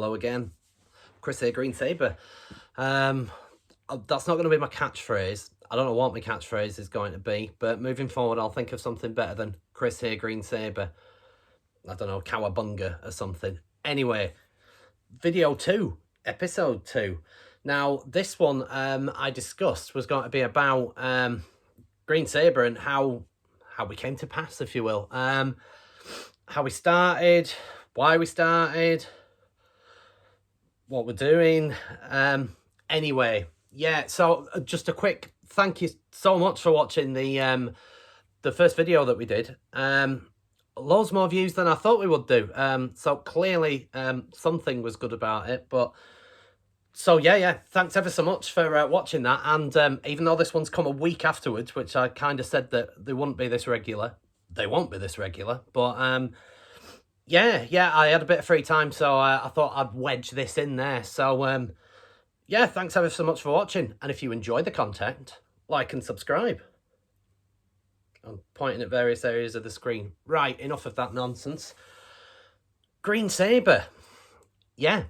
Hello again, Chris here, Green Sabre. That's not going to be my catchphrase. I don't know what my catchphrase is going to be, but moving forward, I'll think of something better than Chris here, Green Sabre. I don't know, Cowabunga or something. Anyway, video 2, episode 2. Now, this one I discussed was going to be about Green Sabre and how we came to pass, if you will. How we started, why we started, what we're doing. Anyway, yeah, so just a quick thank you so much for watching the first video that we did. Loads more views than I thought we would do. So clearly something was good about it. But so yeah, thanks ever so much for watching that. And even though this one's come a week afterwards, which I kind of said that they wouldn't be this regular, they won't be this regular. But yeah, I had a bit of free time, so I thought I'd wedge this in there. So yeah, thanks ever so much for watching. And if you enjoy the content, like and subscribe. I'm pointing at various areas of the screen. Right, enough of that nonsense. Green Sabre. Yeah.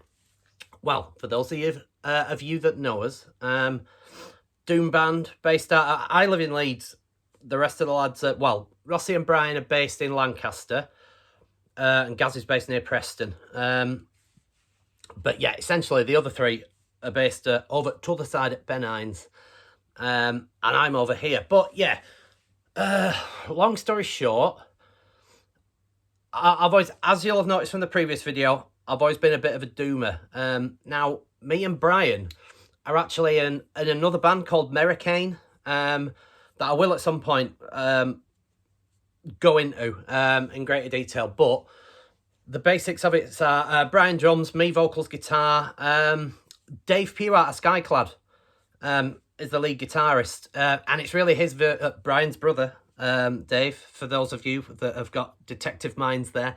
Well, for those of you that know us, Doom band based out. I live in Leeds. The rest of the lads, well, Rossi and Brian are based in Lancaster, and Gaz is based near Preston. But yeah, essentially the other three are based over to the other side at Benines, and I'm over here. But yeah, long story short, I've always, as you'll have noticed from the previous video, I've always been a bit of a doomer. Now, me and Brian are actually in another band called Merricane, that I will at some point go into in greater detail. But the basics of it are Brian drums, me vocals, guitar. Dave Pugh out of Skyclad is the lead guitarist, and it's really his Brian's brother, Dave, for those of you that have got detective minds there.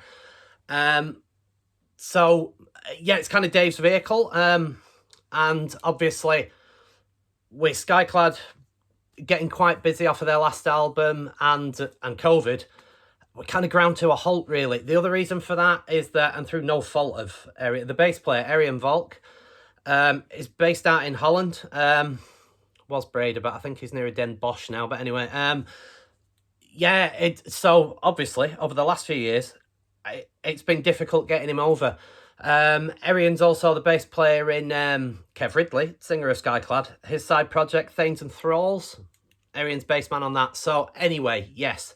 So yeah, it's kind of Dave's vehicle, and obviously with Skyclad getting quite busy off of their last album and COVID, we kind of ground to a halt, really. The other reason for that is that, and through no fault of the bass player, Arian Volk, is based out in Holland. Was Breda, but I think he's near Den Bosch now. But anyway, yeah, so obviously over the last few years, it's been difficult getting him over. Arian's also the bass player in Kev Ridley, singer of Skyclad. His side project, Thanes and Thralls. Arian's bass man on that. So anyway, yes,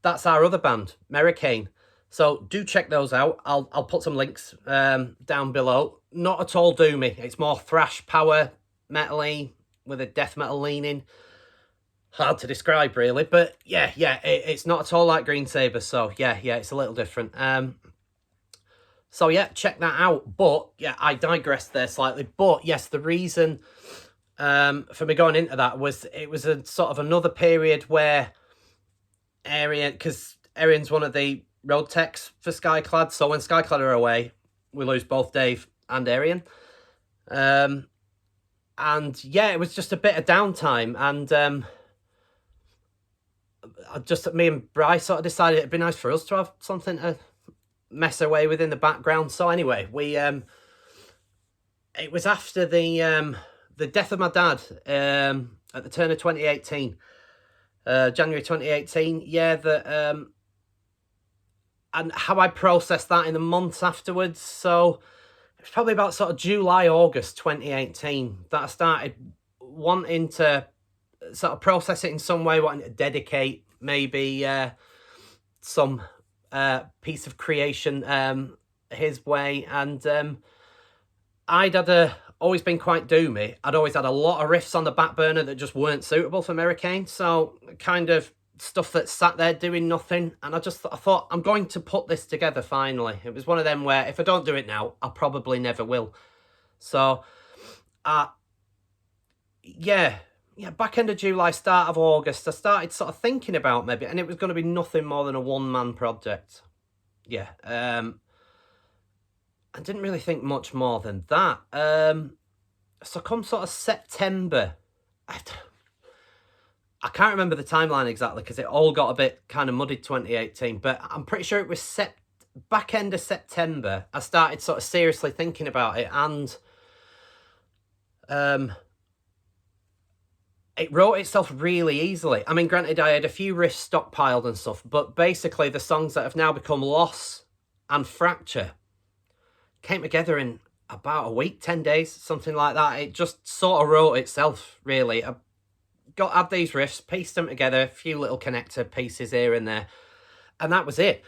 that's our other band, Merricane. So do check those out. I'll put some links down below. Not at all doomy. It's more thrash, power, metal-y, with a death metal leaning. Hard to describe, really. But yeah, it's not at all like Green Sabre. So yeah, it's a little different. So yeah, check that out. But yeah, I digressed there slightly. But yes, the reason for me going into that was it was a sort of another period where Arian, because Arian's one of the road techs for Skyclad. So when Skyclad are away, we lose both Dave and Arian. And yeah, it was just a bit of downtime. And me and Bryce sort of decided it'd be nice for us to have something to mess away with in the background. So anyway, we it was after the death of my dad at the turn of 2018, January 2018. Yeah, that and how I processed that in the months afterwards. So it's probably about sort of July, August 2018 that I started wanting to sort of process it in some way, wanting to dedicate maybe some piece of creation his way. And I'd always been quite doomy. I'd always had a lot of riffs on the back burner that just weren't suitable for Merricane. So kind of stuff that sat there doing nothing. And I thought, I'm going to put this together finally. It was one of them where if I don't do it now, I probably never will. So yeah, back end of July, start of August, I started sort of thinking about maybe, and it was going to be nothing more than a one-man project. Yeah, I didn't really think much more than that. So come sort of September, I can't remember the timeline exactly because it all got a bit kind of muddied 2018, but I'm pretty sure it was back end of September, I started sort of seriously thinking about it, and it wrote itself really easily. I mean, granted, I had a few riffs stockpiled and stuff, but basically the songs that have now become Loss and Fracture came together in about a week, 10 days, something like that. It just sort of wrote itself, really. I had these riffs, pieced them together, a few little connector pieces here and there, and that was it.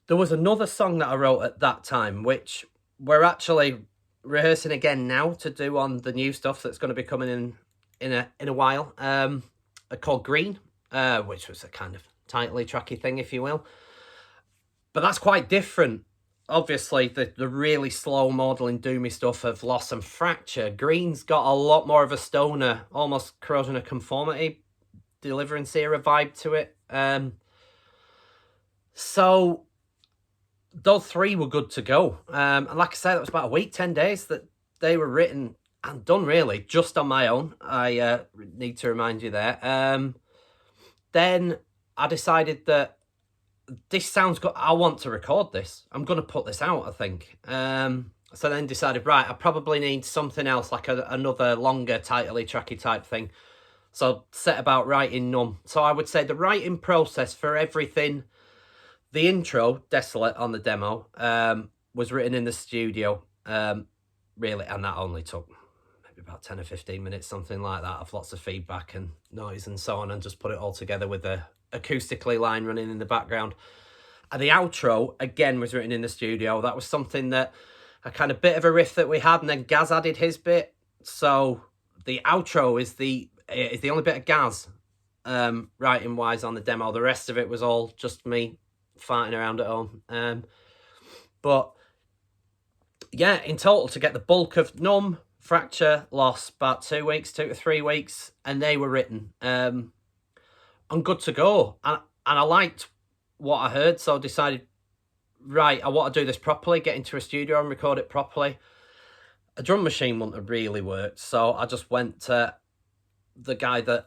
There was another song that I wrote at that time, which we're actually rehearsing again now to do on the new stuff that's going to be coming in a while, called Green, which was a kind of titley tracky thing, if you will. But that's quite different. Obviously, the really slow modelling doomy stuff of Loss and Fracture. Green's got a lot more of a stoner, almost Corrosion of Conformity, Deliverance era vibe to it. So those three were good to go. And like I said, it was about a week, 10 days that they were written and done, really, just on my own. I need to remind you there. Then I decided that this sounds good. I want to record this. I'm going to put this out, I think. So then decided, right, I probably need something else, like another longer, titley, tracky type thing. So set about writing Numb. So I would say the writing process for everything, the intro, Desolate, on the demo, was written in the studio, really, and that only took maybe about 10 or 15 minutes, something like that, of lots of feedback and noise and so on, and just put it all together with the acoustically line running in the background. And the outro, again, was written in the studio. That was something that, a kind of bit of a riff that we had, and then Gaz added his bit. So the outro is the only bit of Gaz, writing-wise, on the demo. The rest of it was all just me farting around at home. But yeah, in total, to get the bulk of Numb, Fracture, Loss, about 2 weeks, 2 to 3 weeks, and they were written. I'm good to go. And I liked what I heard, so I decided, right, I want to do this properly, get into a studio and record it properly. A drum machine wouldn't have really worked, so I just went to the guy that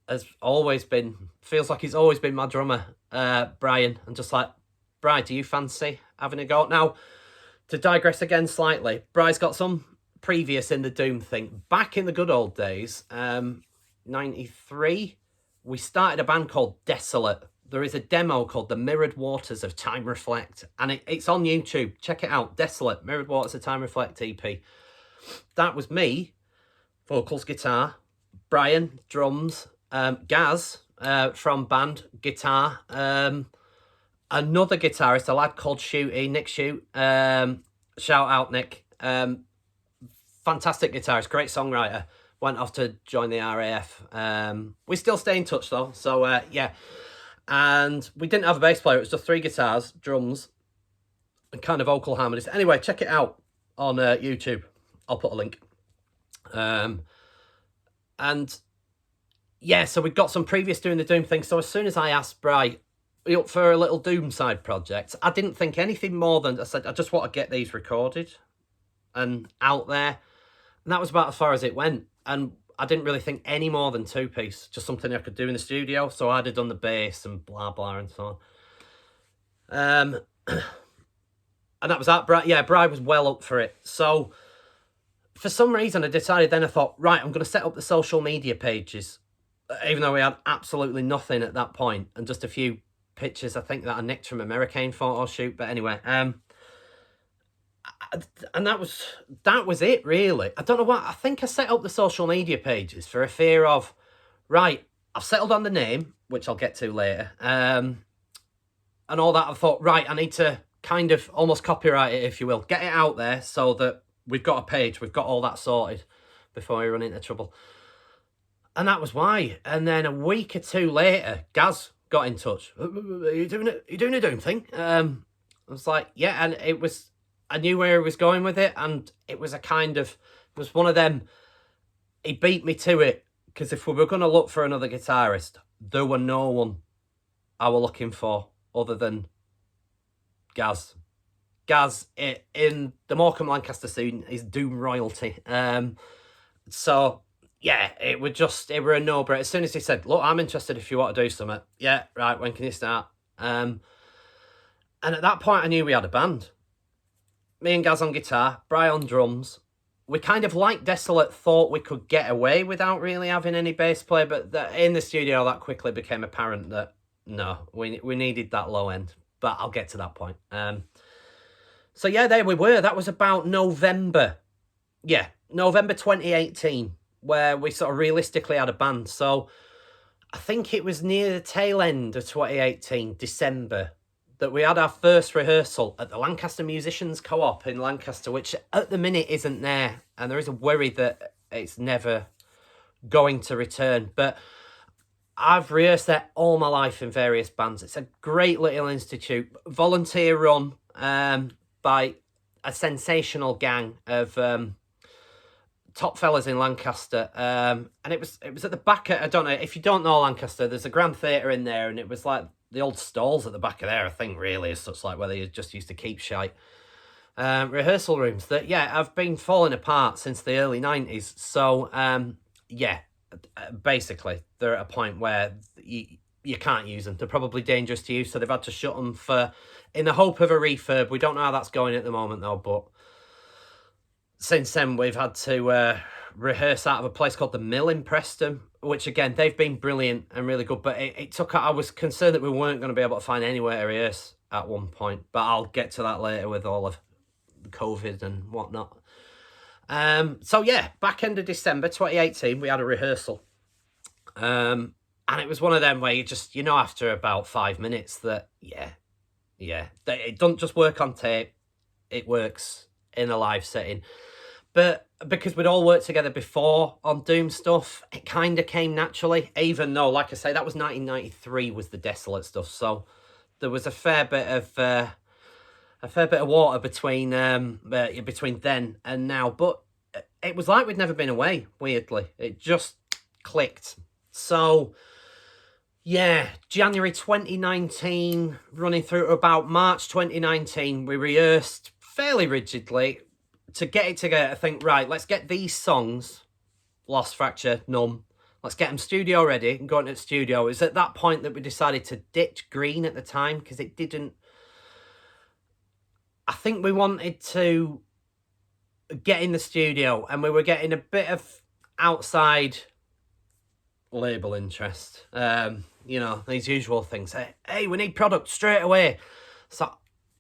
has always been, feels like he's always been my drummer, Brian, and just like, Bri, do you fancy having a go? Now, to digress again slightly, Bri's got some previous in the Doom thing. Back in the good old days, 93, we started a band called Desolate. There is a demo called The Mirrored Waters of Time Reflect, and it's on YouTube. Check it out. Desolate, Mirrored Waters of Time Reflect EP. That was me, vocals, guitar, Brian, drums, Gaz, from band, guitar, another guitarist, a lad called Shooty, Nick Shoot, shout out Nick, fantastic guitarist, great songwriter, went off to join the RAF. We still stay in touch though, so yeah. And we didn't have a bass player, it was just 3 guitars, drums, and kind of vocal harmonies. Anyway, check it out on YouTube. I'll put a link. And yeah, so we got some previous doing the Doom thing. So as soon as I asked Bri, are you up for a little Doom side project? I didn't think anything more than, I said, I just want to get these recorded and out there. And that was about as far as it went. And I didn't really think any more than 2-piece, just something I could do in the studio. So I'd have done the bass and blah, blah, and so on. And that was that. Bri was well up for it. So for some reason, I decided then, I thought, right, I'm going to set up the social media pages, even though we had absolutely nothing at that point, and just a few pictures, I think, that I nicked from a American photo shoot. But anyway, and that was it, really. I don't know what, I think I set up the social media pages for a fear of, right, I've settled on the name, which I'll get to later, and all that. I thought, right, I need to kind of almost copyright it, if you will, get it out there so that we've got a page, we've got all that sorted before we run into trouble. And that was why. And then a week or 2 later, Gaz got in touch. Are you doing a Doom thing? I was like, yeah, and it was, I knew where he was going with it, and it was a kind of, it was one of them, he beat me to it, because if we were going to look for another guitarist, there were no one I were looking for other than Gaz. Gaz, in the Morecambe Lancaster scene, is Doom royalty. So, yeah, it were a no-brainer. As soon as he said, look, I'm interested if you want to do something. Yeah, right, when can you start? And And at that point, I knew we had a band. Me and Gaz on guitar, Bri on drums. We kind of, like Desolate, thought we could get away without really having any bass player, but in the studio, that quickly became apparent that, no, we needed that low end. But I'll get to that point. So, yeah, there we were. That was about November. Yeah, November 2018, where we sort of realistically had a band. So I think it was near the tail end of 2018, December, that we had our first rehearsal at the Lancaster Musicians Co-op in Lancaster, which at the minute isn't there. And there is a worry that it's never going to return. But I've rehearsed there all my life in various bands. It's a great little institute, volunteer run by a sensational gang of top fellas in Lancaster, and it was at the back of, I don't know, if you don't know Lancaster, there's a Grand Theatre in there, and it was like the old stalls at the back of there, I think, really, is such like where they just used to keep shite. Rehearsal rooms that, yeah, have been falling apart since the early 90s. So, yeah, basically, they're at a point where you can't use them. They're probably dangerous to use, so they've had to shut them in the hope of a refurb. We don't know how that's going at the moment, though, but since then, we've had to rehearse out of a place called the Mill in Preston, which, again, they've been brilliant and really good. But it took, I was concerned that we weren't going to be able to find anywhere to rehearse at one point. But I'll get to that later with all of COVID and whatnot. So, yeah, back end of December 2018, we had a rehearsal. And it was one of them where you just, after about 5 minutes that, yeah, it doesn't just work on tape. It works in a live setting. But because we'd all worked together before on Doom stuff, it kind of came naturally, even though, like I say, that was 1993 was the Desolate stuff. So there was a fair bit of water between then and now. But it was like we'd never been away, weirdly. It just clicked. So, yeah, January 2019, running through to about March 2019, we rehearsed fairly rigidly to get it together. I think, right, let's get these songs, Lost, Fracture, Numb, let's get them studio ready and go into the studio. It was at that point that we decided to ditch Green at the time, because it didn't, I think we wanted to get in the studio and we were getting a bit of outside label interest. These usual things. Hey, we need product straight away. So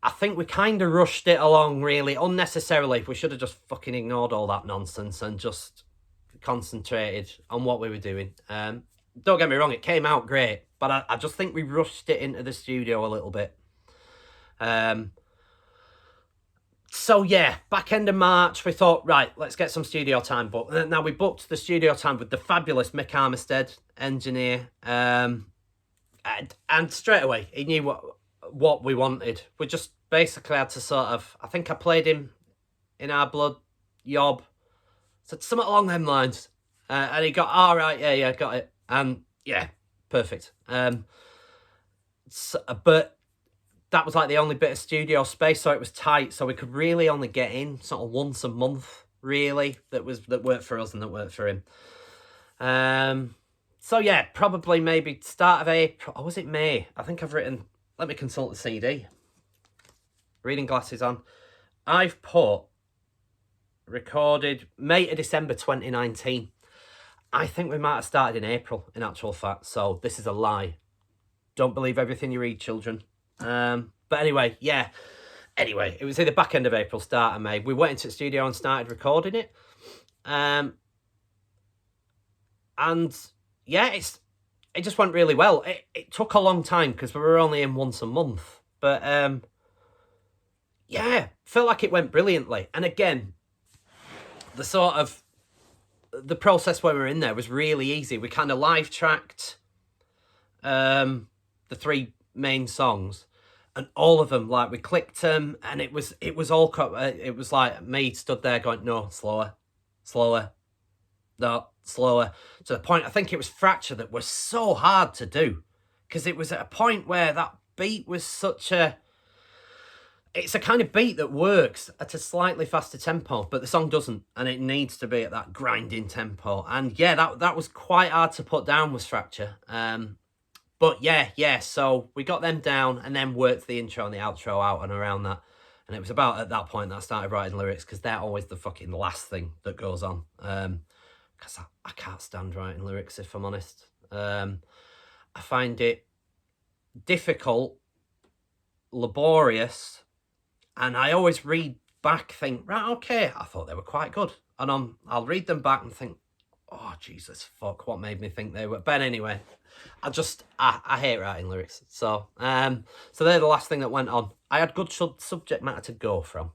I think we kind of rushed it along really unnecessarily. We should have just fucking ignored all that nonsense and just concentrated on what we were doing. Don't get me wrong, it came out great, but I just think we rushed it into the studio a little bit. So yeah, back end of March, we thought, right, let's get some studio time booked. Now we booked the studio time with the fabulous Mick Armistead, engineer, and straight away he knew what we wanted. We just basically had to sort of, I think I played him In Our Blood, Yob, said something along them lines, and he got, all right, yeah, got it, and yeah, perfect. But that was like the only bit of studio space, so it was tight, so we could really only get in sort of once a month, really, that worked for us and that worked for him. So yeah, probably maybe start of April, or was it May? I think I've written, let me consult the CD. Reading glasses on. I've recorded May to December 2019. I think we might have started in April, in actual fact, so this is a lie. Don't believe everything you read, children. But anyway, yeah. Anyway, it was either back end of April, start of May. We went into the studio and started recording it. And yeah, it just went really well. It took a long time because we were only in once a month. But yeah, felt like it went brilliantly. And again, the process when we were in there was really easy. We kind of live tracked the 3 main songs, and all of them, like, we clicked them, and it was all it was like me stood there going, no, slower, no, slower, to the point, I think it was Fracture that was so hard to do, because it was at a point where that beat was it's a kind of beat that works at a slightly faster tempo, but the song doesn't, and it needs to be at that grinding tempo. And yeah, that was quite hard to put down, was Fracture. But yeah, so we got them down and then worked the intro and the outro out and around that. And it was about at that point that I started writing lyrics, because they're always the fucking last thing that goes on. Because I can't stand writing lyrics, if I'm honest. I find it difficult, laborious, and I always read back, think, right, okay, I thought they were quite good. And I'll read them back and think, oh, Jesus, fuck, what made me think they were? But anyway, I hate writing lyrics. So they're the last thing that went on. I had good subject matter to go from.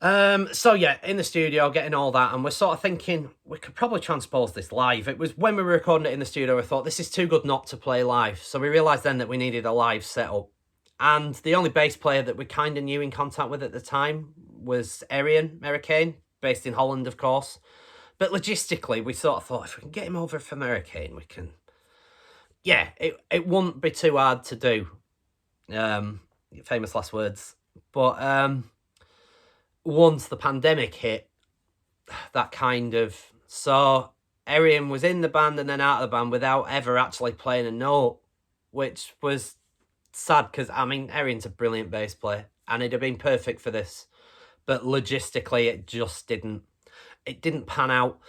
So yeah, in the studio, getting all that, and we're sort of thinking we could probably transpose this live. It was when we were recording it in the studio, we thought this is too good not to play live. So we realised then that we needed a live setup. And the only bass player that we kind of knew in contact with at the time was Arian Mericane, based in Holland, of course. But logistically, we sort of thought, if we can get him over from Mericane, we can... Yeah, it wouldn't be too hard to do. Famous last words. But once the pandemic hit, that kind of... So Arian was in the band and then out of the band without ever actually playing a note, which was sad, because, I mean, Arian's a brilliant bass player, and it'd have been perfect for this. But logistically, it just didn't pan out.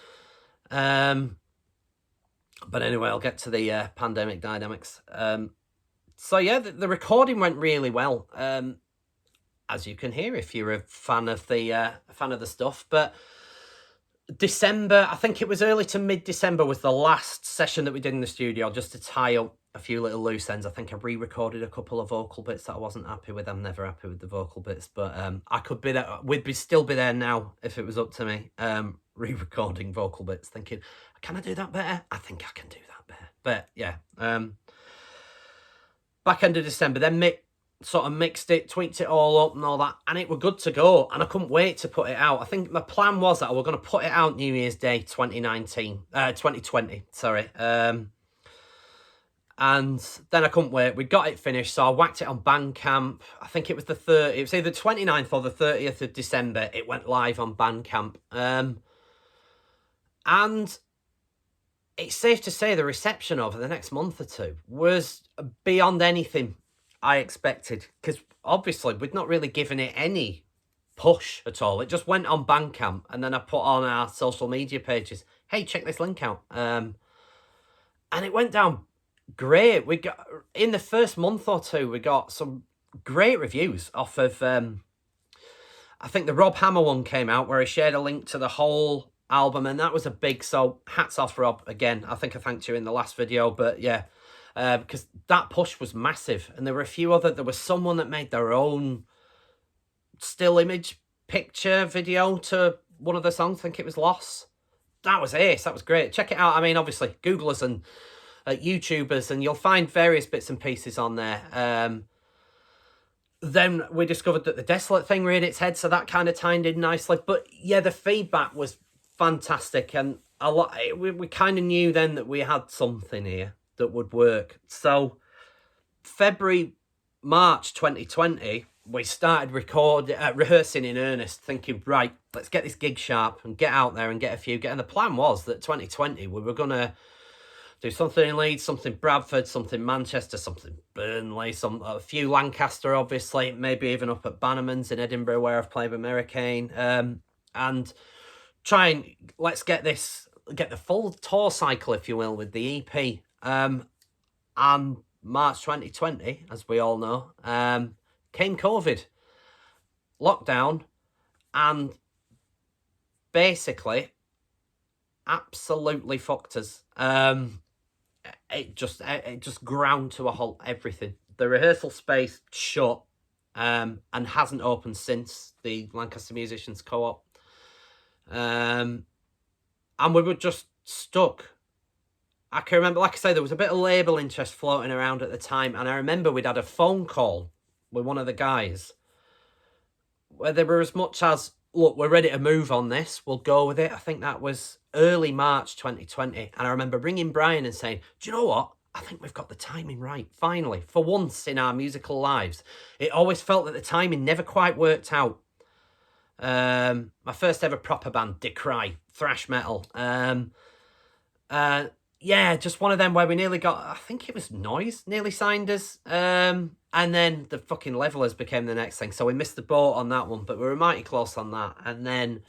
But anyway, I'll get to the pandemic dynamics. So yeah, the recording went really well, as you can hear if you're a fan of the stuff. But December, I think it was early to mid-December, was the last session that we did in the studio, just to tie up a few little loose ends. I think I re-recorded a couple of vocal bits that I wasn't happy with. I'm never happy with the vocal bits, but I could be there. We'd still be there now if it was up to me. Re-recording vocal bits, thinking, can I do that better? I think I can do that better. But yeah, back end of December, then Mick sort of mixed it, tweaked it all up and all that, and it were good to go, and I couldn't wait to put it out. I think my plan was that I were going to put it out New Year's Day 2020, sorry. And then I couldn't wait. We got it finished, so I whacked it on Bandcamp. I think it was it was either 29th or the 30th of December. It went live on Bandcamp. And it's safe to say the reception over the next month or two was beyond anything I expected, because obviously we'd not really given it any push at all. It just went on Bandcamp, and then I put on our social media pages, hey, check this link out. And it went down great. We got, in the first month or two, we got some great reviews off of, I think the Rob Hammer one came out where he shared a link to the whole album, and that was a big, so hats off, Rob. Again, I think I thanked you in the last video, but yeah, because that push was massive. And there were a few other, there was someone that made their own still image picture video to one of the songs. I think it was Loss. That was ace. That was great. Check it out. I mean, obviously, Google us and YouTubers, and you'll find various bits and pieces on there. Then we discovered that the Desolate thing reared its head, so that kind of tied in nicely. But yeah, the feedback was fantastic, and a lot. We kind of knew then that we had something here that would work. So February, March 2020, we started rehearsing in earnest, thinking, right, let's get this gig sharp and get out there and get a few. And the plan was that 2020 we were gonna do something in Leeds, something Bradford, something Manchester, something Burnley, a few Lancaster, obviously, maybe even up at Bannerman's in Edinburgh, where I've played with Mericane, and try and let's get the full tour cycle, if you will, with the EP. And March 2020, as we all know, came COVID, lockdown, and basically absolutely fucked us. It just ground to a halt, everything. The rehearsal space shut, and hasn't opened since, the Lancaster Musicians Co-op. And we were just stuck. I can remember, like I say, there was a bit of label interest floating around at the time, and I remember we'd had a phone call with one of the guys where they were as much as, look, we're ready to move on this, we'll go with it. I think that was early March 2020. And I remember ringing Brian and saying, do you know what? I think we've got the timing right, finally. For once in our musical lives. It always felt that the timing never quite worked out. My first ever proper band, Decry, thrash metal. yeah, just one of them where we nearly got, I think it was Noise, nearly signed us. And then the fucking Levelers became the next thing. So we missed the boat on that one, but we were mighty close on that. And then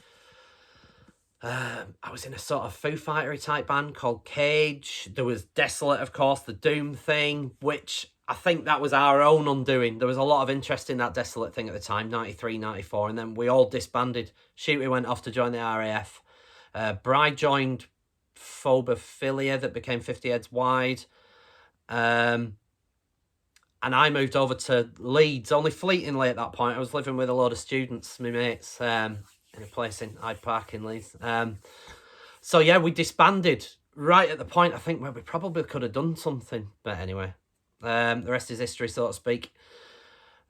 I was in a sort of Foo Fighter type band called Cage. There was Desolate, of course, the Doom thing, which I think that was our own undoing. There was a lot of interest in that Desolate thing at the time, 93, 94, and then we all disbanded. Shooty went off to join the RAF. Bride joined Phobophilia that became 50 Heads Wide. And I moved over to Leeds, only fleetingly at that point. I was living with a load of students, my mates, in a place in Hyde Park in Leeds. So yeah, we disbanded right at the point, I think, where we probably could have done something. But anyway, the rest is history, so to speak.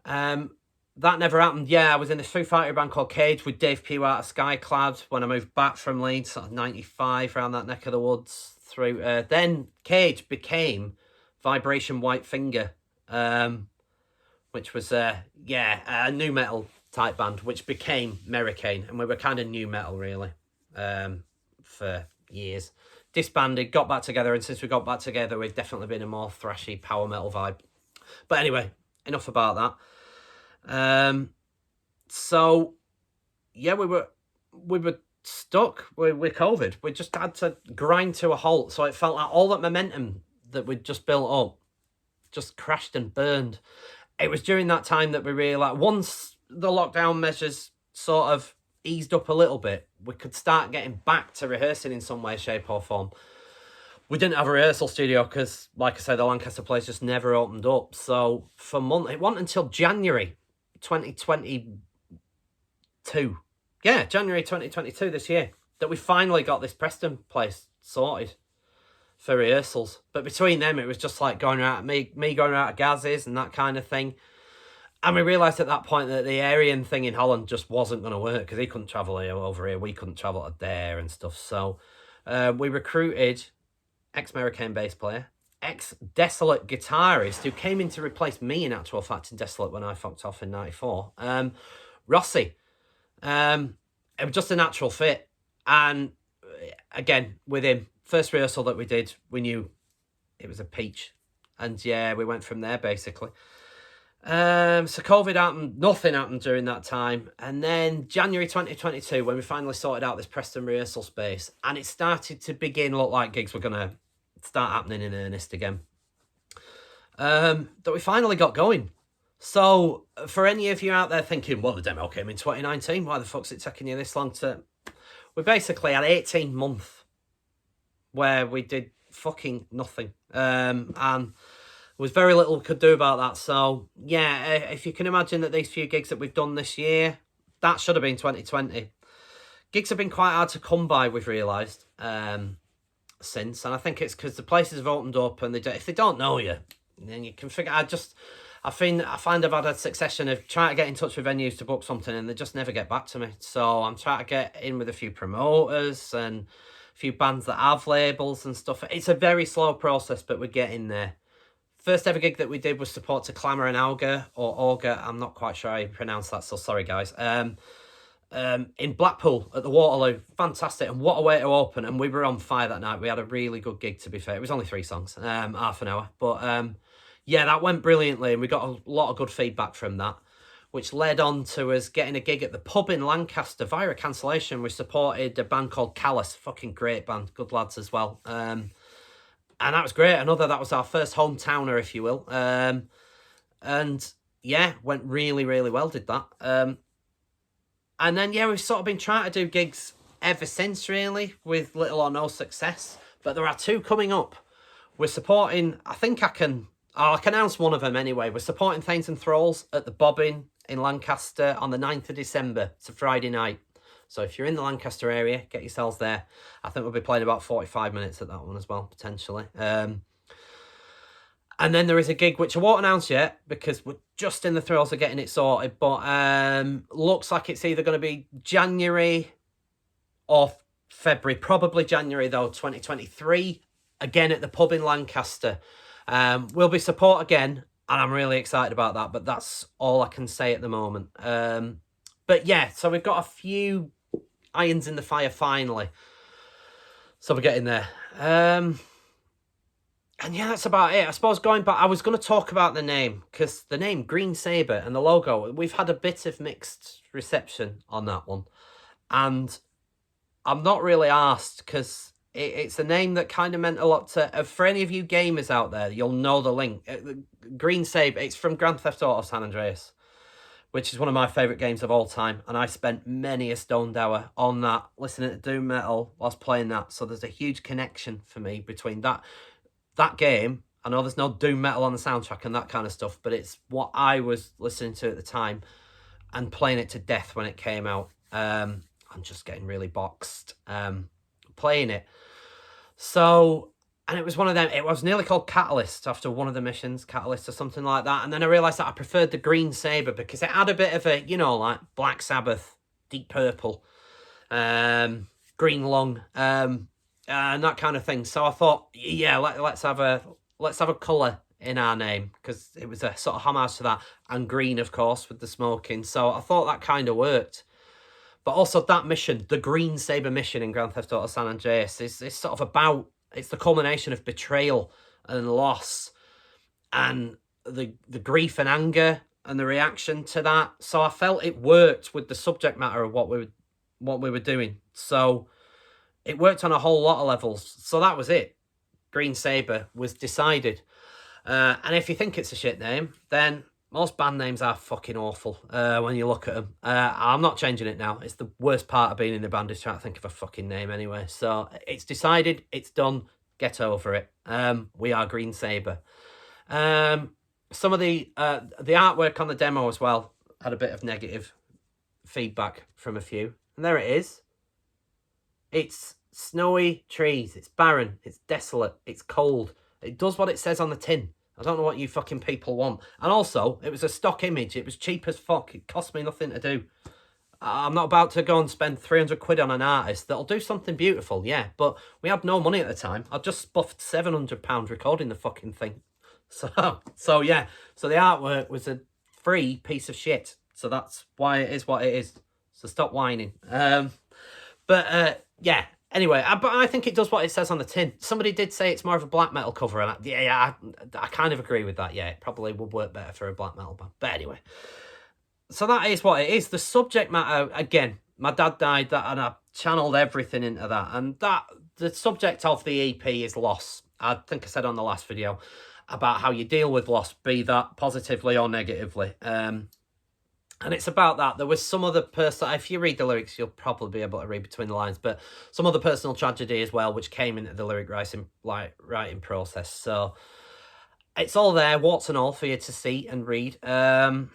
That never happened. Yeah, I was in this Foo Fighter band called Cage with Dave Pugh out of Skyclad when I moved back from Leeds, sort of 95, around that neck of the woods. Through then Cage became Vibration White Finger, which was a nu metal type band, which became Merricane, and we were kind of nu metal really for years. Disbanded, got back together, and since we got back together, we've definitely been a more thrashy power metal vibe. But anyway, enough about that. So yeah, we were stuck with COVID. We just had to grind to a halt. So it felt like all that momentum that we'd just built up just crashed and burned. It was during that time that we realised, once the lockdown measures sort of eased up a little bit, we could start getting back to rehearsing in some way, shape or form. We didn't have a rehearsal studio because, like I said, the Lancaster place just never opened up. So for months, it wasn't until January 2022. Yeah, January 2022 this year that we finally got this Preston place sorted for rehearsals. But between them, it was just like going out, me going out of Gaz's and that kind of thing. And we realised at that point that the Aryan thing in Holland just wasn't going to work because he couldn't travel over here. We couldn't travel to there and stuff. So we recruited ex-Merricane bass player, ex-Desolate guitarist who came in to replace me in actual fact in Desolate when I fucked off in 94. Rossi. It was just a natural fit. And again, with him, first rehearsal that we did, we knew it was a peach. And yeah, we went from there basically. So COVID happened, nothing happened during that time. And then January 2022, when we finally sorted out this Preston rehearsal space, and it started to look like gigs were going to start happening in earnest again, that we finally got going. So for any of you out there thinking, well, the demo came in 2019, why the fuck's it taking you this long to... We basically had 18 months where we did fucking nothing. And there was very little we could do about that. So, yeah, if you can imagine that these few gigs that we've done this year, that should have been 2020. Gigs have been quite hard to come by, we've realised, since. And I think it's because the places have opened up and if they don't know you, then you can figure... I find I've had a succession of trying to get in touch with venues to book something and they just never get back to me. So I'm trying to get in with a few promoters and a few bands that have labels and stuff. It's a very slow process, but we're getting there. First ever gig that we did was support to Clamour and Auger, or Auger, I'm not quite sure how you pronounce that, so sorry guys. In Blackpool at the Waterloo, fantastic, and what a way to open, and we were on fire that night. We had a really good gig, to be fair. It was only 3 songs, half an hour, but yeah, that went brilliantly, and we got a lot of good feedback from that, which led on to us getting a gig at the pub in Lancaster via a cancellation. We supported a band called Callous, fucking great band, good lads as well. And that was great. That was our first hometowner, if you will. And yeah, went really, really well, did that. And then, yeah, we've sort of been trying to do gigs ever since, really, with little or no success. But there are 2 coming up. We're supporting, I'll announce one of them anyway. We're supporting Thanes and Thralls at the Bobbin in Lancaster on the 9th of December. It's a Friday night. So if you're in the Lancaster area, get yourselves there. I think we'll be playing about 45 minutes at that one as well, potentially. And then there is a gig which I won't announce yet because we're just in the throes of getting it sorted. But looks like it's either going to be January or February. Probably January, though, 2023. Again at the pub in Lancaster. We'll be support again. And I'm really excited about that. But that's all I can say at the moment. But yeah, so we've got a few irons in the fire finally. So we're getting there. And yeah, that's about it. I suppose going back, I was going to talk about the name, because the name Green Sabre and the logo, we've had a bit of mixed reception on that one. And I'm not really asked, because it's a name that kind of meant a lot to... For any of you gamers out there, you'll know the link. Green Sabre, it's from Grand Theft Auto San Andreas, which is one of my favourite games of all time. And I spent many a stoned hour on that, listening to doom metal whilst playing that. So there's a huge connection for me between that game. I know there's no doom metal on the soundtrack and that kind of stuff, but it's what I was listening to at the time and playing it to death when it came out. I'm just getting really boxed playing it. So, and it was one of them, it was nearly called Catalyst after one of the missions, Catalyst or something like that. And then I realised that I preferred the Green Sabre because it had a bit of a, you know, like Black Sabbath, Deep Purple, Green Lung, and that kind of thing. So I thought, yeah, let's have a colour in our name, because it was a sort of homage to that, and green, of course, with the smoking. So I thought that kind of worked. But also that mission, the Green Sabre mission in Grand Theft Auto San Andreas, is sort of about, it's the culmination of betrayal and loss and the grief and anger and the reaction to that. So I felt it worked with the subject matter of what we were doing. So it worked on a whole lot of levels. So that was it. Green Sabre was decided. And if you think it's a shit name, then most band names are fucking awful when you look at them. I'm not changing it now. It's the worst part of being in the band is trying to think of a fucking name anyway. So it's decided, it's done, get over it. We are Green Sabre. Some of the artwork on the demo as well had a bit of negative feedback from a few. And there it is. It's snowy trees, it's barren, it's desolate, it's cold. It does what it says on the tin. I don't know what you fucking people want. And also, it was a stock image. It was cheap as fuck. It cost me nothing to do. I'm not about to go and spend 300 quid on an artist that'll do something beautiful, yeah. But we had no money at the time. I just spuffed £700 recording the fucking thing. So yeah. So the artwork was a free piece of shit. So that's why it is what it is. So stop whining. Yeah. Anyway, but I think it does what it says on the tin. Somebody did say it's more of a black metal cover, and I kind of agree with that. Yeah, it probably would work better for a black metal band. But anyway, so that is what it is. The subject matter, again, my dad died, and I channeled everything into that. And the subject of the EP is loss. I think I said on the last video about how you deal with loss, be that positively or negatively. And it's about that. There was some other personal... If you read the lyrics, you'll probably be able to read between the lines. But some other personal tragedy as well, which came into the lyric writing process. So it's all there, warts and all, for you to see and read. Not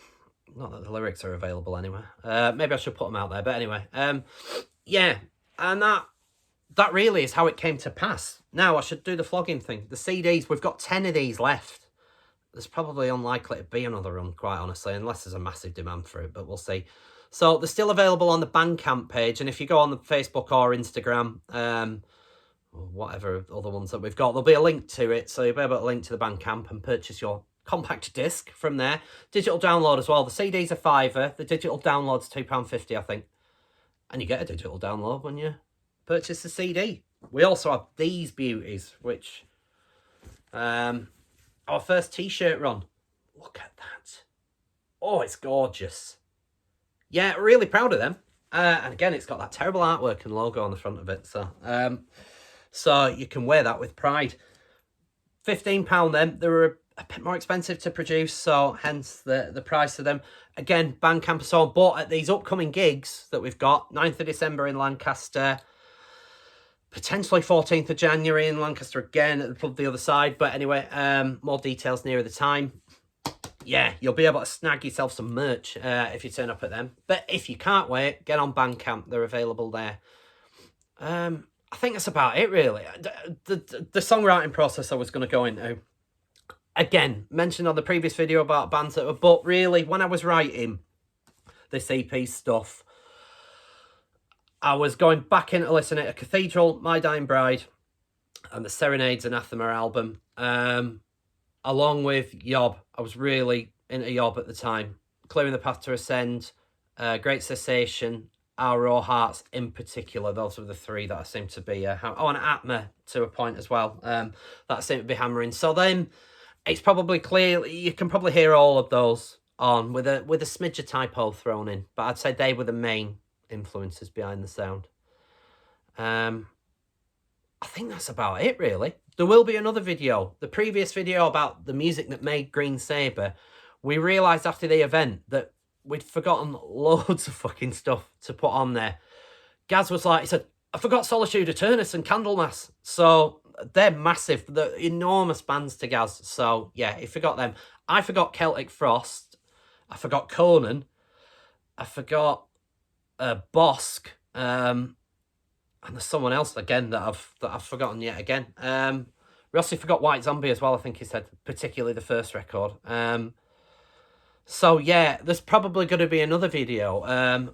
that the lyrics are available anywhere. Maybe I should put them out there. But anyway, yeah. And that really is how it came to pass. Now, I should do the flogging thing. The CDs, we've got 10 of these left. There's probably unlikely to be another run, quite honestly, unless there's a massive demand for it, but we'll see. So they're still available on the Bandcamp page, and if you go on the Facebook or Instagram, or whatever other ones that we've got, there'll be a link to it, so you'll be able to link to the Bandcamp and purchase your compact disc from there. Digital download as well. The CD's a £5, the digital download's £2.50, I think. And you get a digital download when you purchase the CD. We also have these beauties, which... our first t-shirt run. Look at that. Oh, it's gorgeous. Yeah, really proud of them. And again, it's got that terrible artwork and logo on the front of it. So you can wear that with pride. £15 then. They were a bit more expensive to produce, so hence the price of them. Again, Bandcamp so on. But at these upcoming gigs that we've got, 9th of December in Lancaster, potentially 14th of January in Lancaster again at the pub the other side. But anyway, more details nearer the time. Yeah, you'll be able to snag yourself some merch if you turn up at them. But if you can't wait, get on Bandcamp. They're available there. I think that's about it, really. The songwriting process I was going to go into. Again, mentioned on the previous video about bands that were... But really, when I was writing this EP stuff, I was going back into listening to Cathedral, My Dying Bride, and the Serenades Anathema album, along with Yob. I was really into Yob at the time. Clearing the Path to Ascend, Great Cessation, Our Raw Hearts in particular. Those were the three that I seem to be... and Atma to a point as well. That I seem to be hammering. So then it's probably clear... You can probably hear all of those on with a smidge of typo thrown in. But I'd say they were the main influences behind the sound. I think that's about it, really. There will be another video. The previous video about the music that made Green Sabre, we realised after the event that we'd forgotten loads of fucking stuff to put on there. Gaz was like, he said, I forgot Solitude Eternus and Candlemas. So they're massive. They're enormous bands to Gaz. So yeah, he forgot them. I forgot Celtic Frost. I forgot Conan. I forgot Bosk. And there's someone else again that I've forgotten yet again. We also forgot White Zombie as well, I think he said, particularly the first record. So yeah, there's probably going to be another video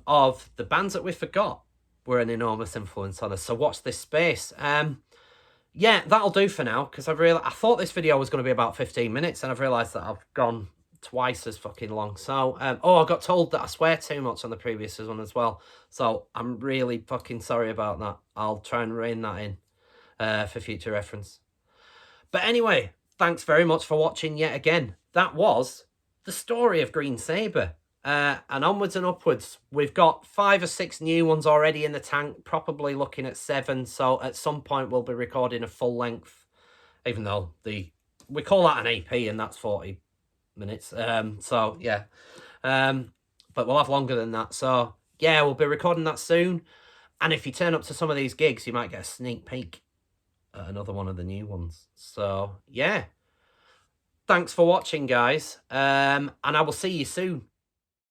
of the bands that we forgot were an enormous influence on us. So watch this space. Yeah, that'll do for now, because I thought this video was going to be about 15 minutes, and I've realised that I've gone twice as fucking long. So, I got told that I swear too much on the previous one as well. So I'm really fucking sorry about that. I'll try and rein that in for future reference. But anyway, thanks very much for watching yet again. That was the story of Green Sabre. And onwards and upwards, we've got 5 or 6 new ones already in the tank, probably looking at 7. So at some point we'll be recording a full length, even though we call that an AP and that's 40 minutes. So yeah, but we'll have longer than that. So yeah, we'll be recording that soon. And if you turn up to some of these gigs, you might get a sneak peek at another one of the new ones. So yeah, thanks for watching, guys. And I will see you soon.